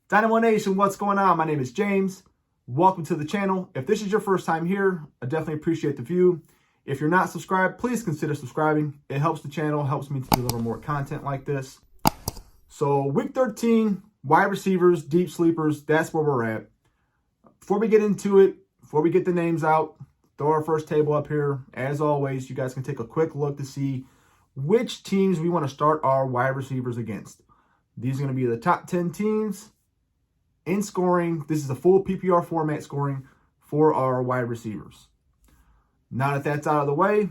Dynamo Nation, what's going on? My name is James. Welcome to the channel. If this is your first time here, I definitely appreciate the view. If you're not subscribed, please consider subscribing. It helps the channel, helps me to deliver more content like this. So week 13, wide receivers, deep sleepers, that's where we're at. Before we get into it, before we get the names out, throw our first table up here. As always, you guys can take a quick look to see which teams we want to start our wide receivers against. These are going to be the top 10 teams in scoring. This is a full PPR format scoring for our wide receivers. Now that that's out of the way,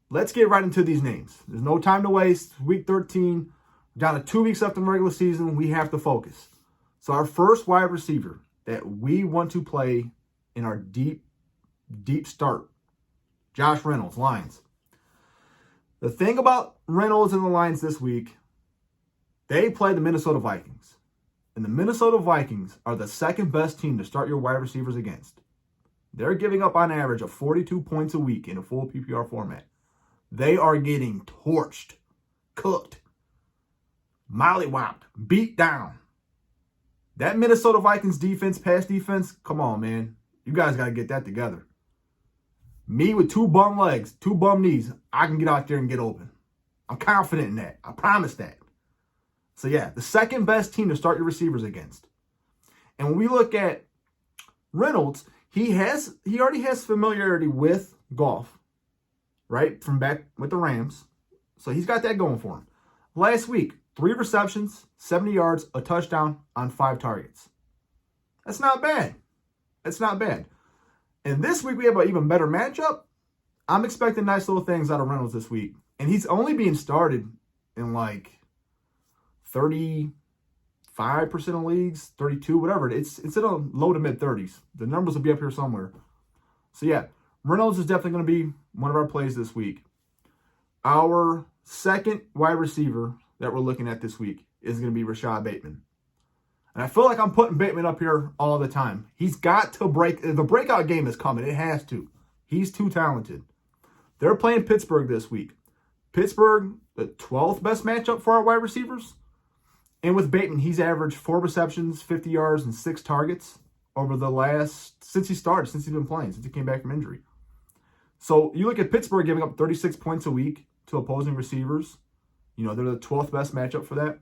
let's get right into these names. There's no time to waste. Week 13, down to 2 weeks left in the regular season, we have to focus. So our first wide receiver that we want to play in our deep start, Josh Reynolds, Lions. The thing about Reynolds and the Lions this week, they play the Minnesota Vikings. And the Minnesota Vikings are the second best team to start your wide receivers against. They're giving up on average of 42 points a week in a full PPR format. They are getting torched, cooked, mollywopped, beat down. That Minnesota Vikings defense, pass defense, come on, man. You guys got to get that together. Me with two bum legs, two bum knees, I can get out there and get open. I'm confident in that. I promise that. So, yeah, the second best team to start your receivers against. And when we look at Reynolds, he already has familiarity with golf, right, from back with the Rams. So he's got that going for him. Last week, 3 receptions, 70 yards, a touchdown on 5 targets. That's not bad. That's not bad. And this week we have an even better matchup. I'm expecting nice little things out of Reynolds this week. And he's only being started in like 35% of leagues, 32, whatever. It's in the low to mid 30s. The numbers will be up here somewhere. So yeah, Reynolds is definitely going to be one of our plays this week. Our second wide receiver that we're looking at this week is going to be Rashod Bateman. And I feel like I'm putting Bateman up here all the time. He's got to break. The breakout game is coming. It has to. He's too talented. They're playing Pittsburgh this week. Pittsburgh, the 12th best matchup for our wide receivers. And with Bateman, he's averaged 4 receptions, 50 yards, and 6 targets over the since he's been playing, since he came back from injury. So you look at Pittsburgh giving up 36 points a week to opposing receivers. You know, they're the 12th best matchup for that.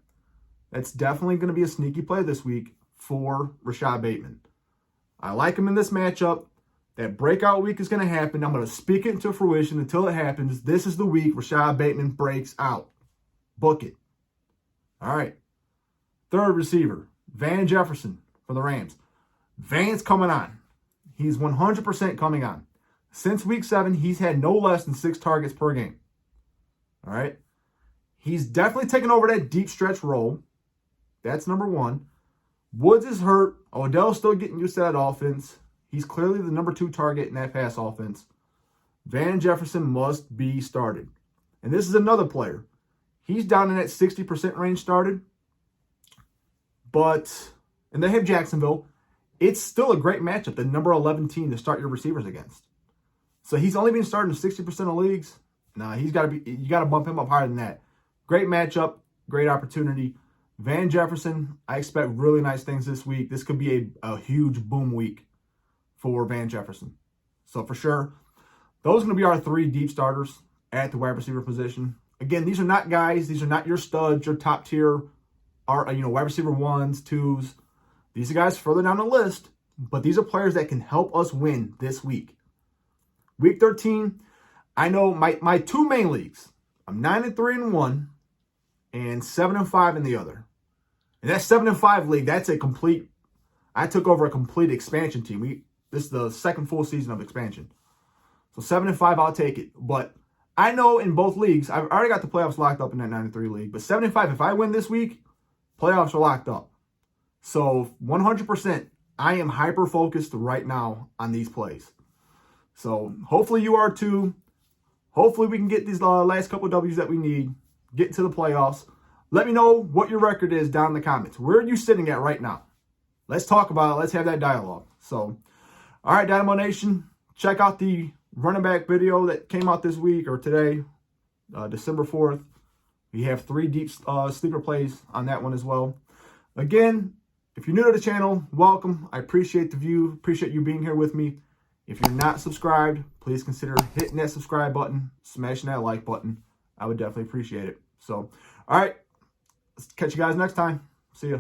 That's definitely going to be a sneaky play this week for Rashod Bateman. I like him in this matchup. That breakout week is going to happen. I'm going to speak it into fruition until it happens. This is the week Rashod Bateman breaks out. Book it. All right. Third receiver, Jefferson for the Rams. Van's coming on. He's 100% coming on. Since week 7, he's had no less than 6 targets per game. All right. He's definitely taken over that deep stretch role. That's number 1. Woods is hurt. Odell's still getting used to that offense. He's clearly the number 2 target in that pass offense. Jefferson must be started. And this is another player. He's down in that 60% range started. And they have Jacksonville. It's still a great matchup, the number 11 team to start your receivers against. So he's only been starting in 60% of leagues. Nah, you got to bump him up higher than that. Great matchup, great opportunity. Jefferson, I expect really nice things this week. This could be a huge boom week for Jefferson. So for sure, those are going to be our 3 deep starters at the wide receiver position. Again, these are not guys. These are not your studs, your top tier, wide receiver 1s, 2s. These are guys further down the list, but these are players that can help us win this week. Week 13, I know my 2 main leagues. I'm 9-3 in one and 7-5 in the other. And that 7-5 league, I took over a complete expansion team. This is the second full season of expansion. So 7-5, I'll take it. But I know in both leagues, I've already got the playoffs locked up in that 9-3 league. But 7-5, if I win this week, playoffs are locked up. So 100%, I am hyper-focused right now on these plays. So hopefully you are too. Hopefully we can get these last couple of W's that we need, get into the playoffs. Let me know what your record is down in the comments. Where are you sitting at right now? Let's talk about it. Let's have that dialogue. So, all right, Dynamo Nation, check out the running back video that came out this week or today, December 4th. We have 3 deep sleeper plays on that one as well. Again, If you're new to the channel, welcome. I appreciate the view. Appreciate you being here with me. If you're not subscribed, please consider hitting that subscribe button, smashing that like button. I would definitely appreciate it. So, all right. Let's catch you guys next time. See ya.